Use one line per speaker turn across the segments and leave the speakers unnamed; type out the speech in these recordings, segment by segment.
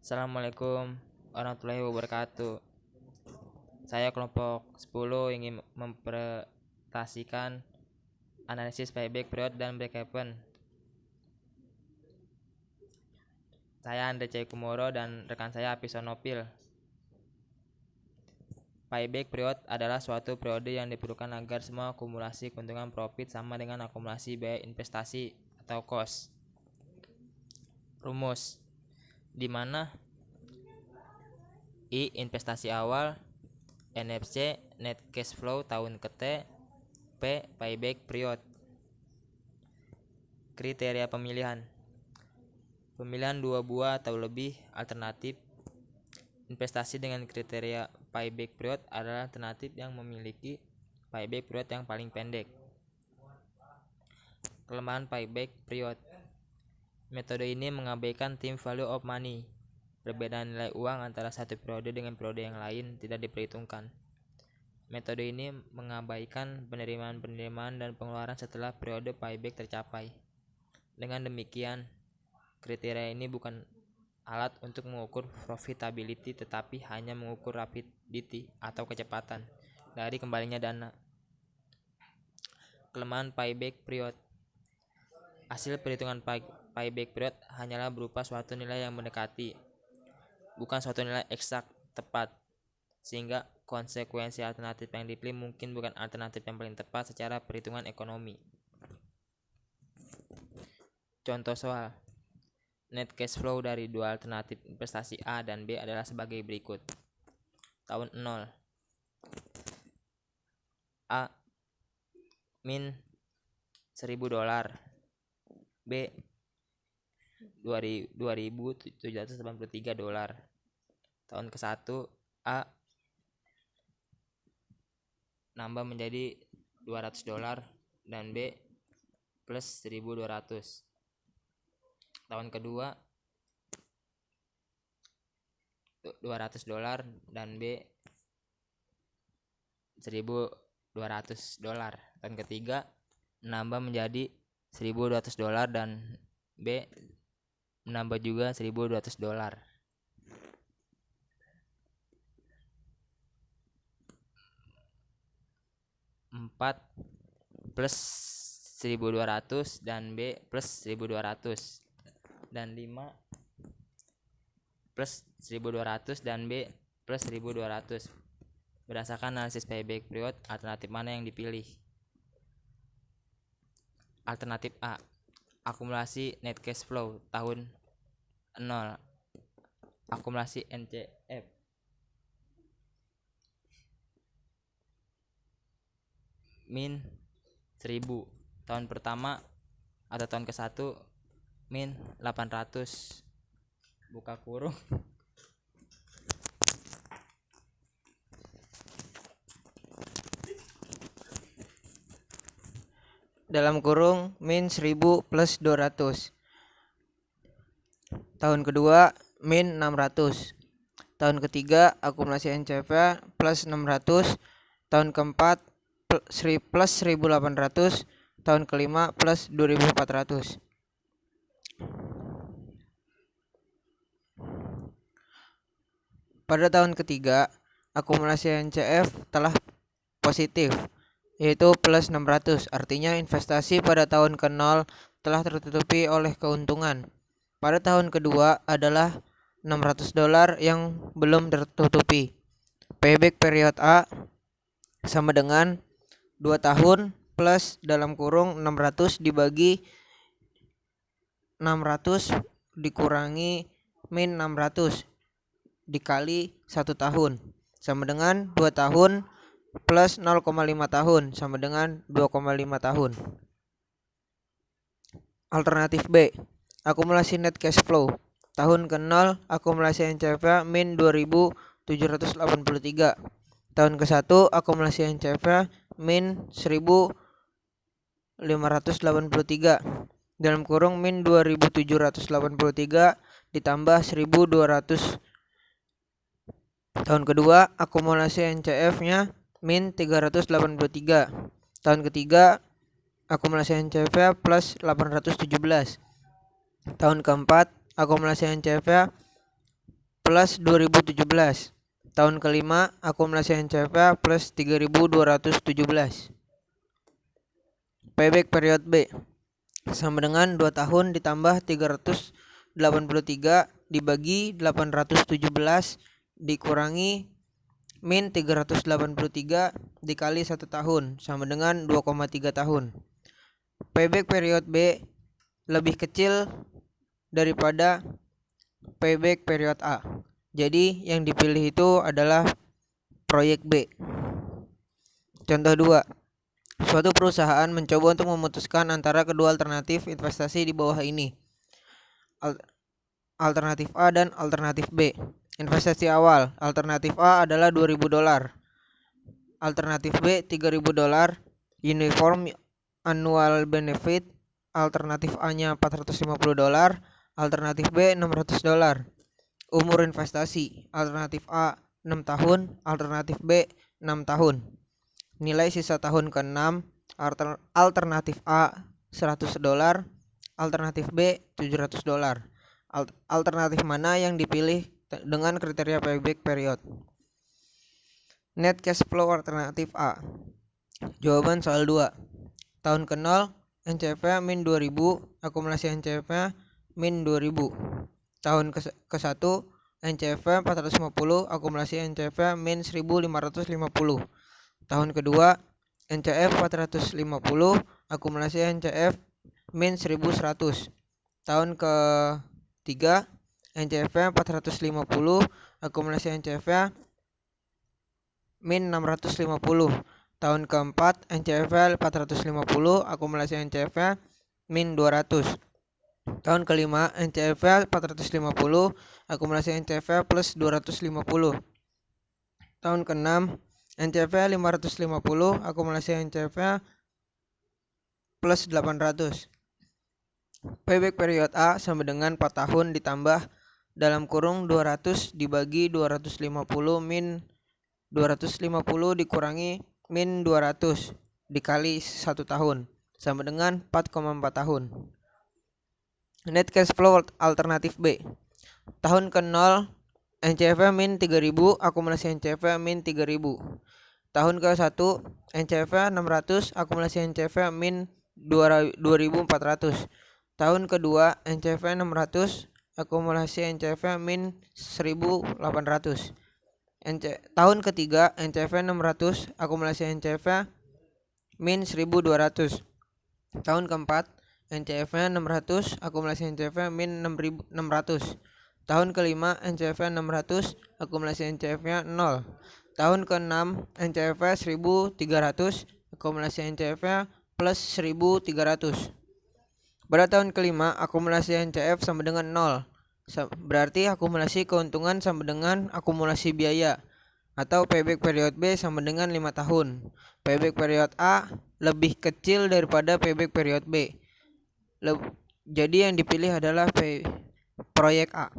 Assalamualaikum warahmatullahi wabarakatuh. Saya kelompok 10 ingin mempresentasikan analisis payback period dan break even. Saya Andre Kumoro dan rekan saya Apisonopil. Payback period adalah suatu periode yang diperlukan agar semua akumulasi keuntungan profit sama dengan akumulasi biaya investasi atau cost. Rumus di mana I investasi awal, NFC net cash flow tahun ke T, P payback period. Kriteria pemilihan 2 buah atau lebih alternatif. Investasi dengan kriteria payback period adalah alternatif yang memiliki payback period yang paling pendek. Kelemahan payback period. Metode ini mengabaikan time value of money. Perbedaan nilai uang antara satu periode dengan periode yang lain tidak diperhitungkan. Metode ini mengabaikan penerimaan dan pengeluaran setelah periode payback tercapai. Dengan demikian, kriteria ini bukan alat untuk mengukur profitability tetapi hanya mengukur rapidity atau kecepatan dari kembalinya dana. Kelemahan payback period. Hasil perhitungan payback period hanyalah berupa suatu nilai yang mendekati, bukan suatu nilai eksak tepat, sehingga konsekuensi alternatif yang dipilih mungkin bukan alternatif yang paling tepat secara perhitungan ekonomi. Contoh soal. Net cash flow dari dua alternatif investasi A dan B adalah sebagai berikut. Tahun 0. A min $1.000, B $2.783. Tahun ke-1 A nambah menjadi $200 dan B plus 1.200. Tahun kedua $200 dan B $1.200. Tahun ketiga menambah menjadi $1.200 dan B menambah juga $1.200. 4 plus 1.200 dan B plus 1.200 dan 5 plus 1.200 dan B plus 1.200. Berdasarkan analisis payback period, alternatif mana yang dipilih? Alternatif A, akumulasi net cash flow tahun 0, akumulasi NCF. Min 1.000 tahun pertama atau tahun ke-1 min 800 buka kurung
dalam kurung min 1.000 plus 200. Tahun kedua min 600. Tahun ketiga akumulasi NCF plus 600. Tahun keempat plus 1.800. Tahun kelima plus 2.400. Pada tahun ketiga, akumulasi NCF telah positif, yaitu plus 600. Artinya investasi pada tahun ke-0 telah tertutupi oleh keuntungan. Pada tahun kedua adalah $600 yang belum tertutupi. Payback period A sama dengan 2 tahun plus dalam kurung 600 dibagi 600 dikurangi min 600 dikali 1 tahun sama dengan 2 tahun plus 0,5 tahun sama dengan 2,5 tahun. Alternatif B, akumulasi net cash flow tahun ke-0, akumulasi NCF min 2.783. Tahun ke-1 akumulasi NCF min 1.583 dalam kurung min 2.783 ditambah 1.200. Tahun kedua akumulasi NCF-nya min 383. Tahun ketiga akumulasi NCF plus 817. Tahun keempat akumulasi NCF plus 2017. Tahun kelima akumulasi NCFA plus 3217. Payback period B sama dengan 2 tahun ditambah 383 dibagi 817 dikurangi min 383 dikali 1 tahun sama dengan 2,3 tahun. Payback period B lebih kecil daripada payback period A. Jadi yang dipilih itu adalah proyek B. Contoh 2. Suatu perusahaan mencoba untuk memutuskan antara kedua alternatif investasi di bawah ini. Alternatif A dan alternatif B. Investasi awal, alternatif A adalah $2.000. Alternatif B $3.000. Uniform annual benefit, alternatif A-nya $450, alternatif B $600. Umur investasi, alternatif A 6 tahun, alternatif B 6 tahun. Nilai sisa tahun ke-6, alternatif A $100, alternatif B $700. Alternatif mana yang dipilih dengan kriteria payback period? Net cash flow alternatif A. Jawaban soal 2. Tahun ke-0 NCFA min 2000, akumulasi NCFA min 2000. Tahun ke-1 NCFA 450, akumulasi NCFA min 1550. Tahun kedua NCF 450, akumulasi NCF min 1100. Tahun ke-3 NCFA 450, akumulasi NCFA min 650. Tahun ke-4 NCFA 450, akumulasi NCFA min 200. Tahun ke-5 NCFA 450, akumulasi NCFA plus 250. Tahun ke-6 NCFA 550, akumulasi NCFA plus 800. Payback period A sama dengan 4 tahun ditambah dalam kurung 200 dibagi 250 min 250 dikurangi min 200 dikali 1 tahun sama dengan 4,4 tahun. Net cash flow alternatif B. Tahun ke-0 NCFA min 3000, akumulasi NCFA min 3000. Tahun ke-1 NCFA 600, akumulasi NCFA min 2400. Tahun kedua NCFA 600, akumulasi NCFA min 1800. Tahun ketiga NCFA 600, akumulasi NCFA min 1200. Tahun keempat NCFA 600, akumulasi NCFA min 600. Tahun kelima NCFA 600, akumulasi NCFA 0. Tahun ke-6 NCFA 1300, akumulasi NCFA plus 1300. Pada tahun kelima akumulasi NCF sama dengan 0. Berarti akumulasi keuntungan sama dengan akumulasi biaya, atau payback period B sama dengan 5 tahun. Payback period A lebih kecil daripada payback period B. Jadi yang dipilih adalah proyek A.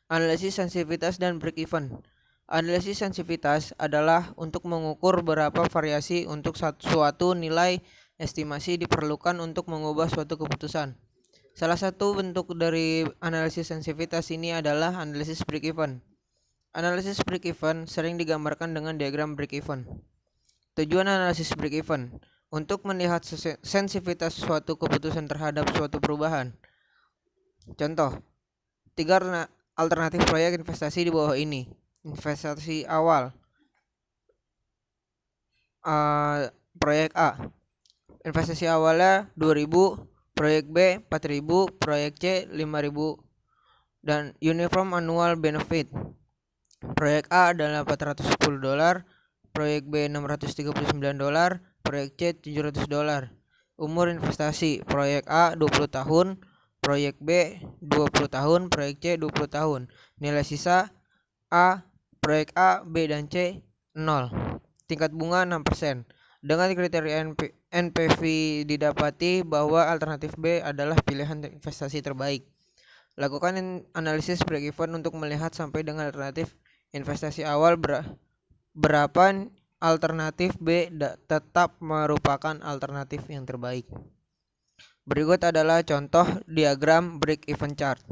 Analisis sensitivitas dan break even. Analisis sensitivitas adalah untuk mengukur berapa variasi untuk suatu nilai estimasi diperlukan untuk mengubah suatu keputusan. Salah satu bentuk dari analisis sensitivitas ini adalah analisis break even. Analisis break even sering digambarkan dengan diagram break even. Tujuan analisis break even untuk melihat sensitivitas suatu keputusan terhadap suatu perubahan. Contoh, 3 alternatif proyek investasi di bawah ini. Investasi awal, proyek A. Investasi awalnya 2000, proyek B 4000, proyek C 5000, dan uniform annual benefit. Proyek A adalah $410, proyek B $639, proyek C $700. Umur investasi, proyek A 20 tahun, proyek B 20 tahun, proyek C 20 tahun. Nilai sisa A, proyek A, B, dan C 0. Tingkat bunga 6%. Dengan kriteria NPV didapati bahwa alternatif B adalah pilihan investasi terbaik. Lakukan analisis break even untuk melihat sampai dengan alternatif investasi awal berapa alternatif B tetap merupakan alternatif yang terbaik. Berikut adalah contoh diagram break even chart.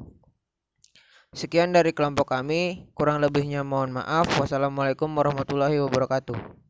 Sekian dari kelompok kami, kurang lebihnya mohon maaf. Wassalamualaikum warahmatullahi wabarakatuh.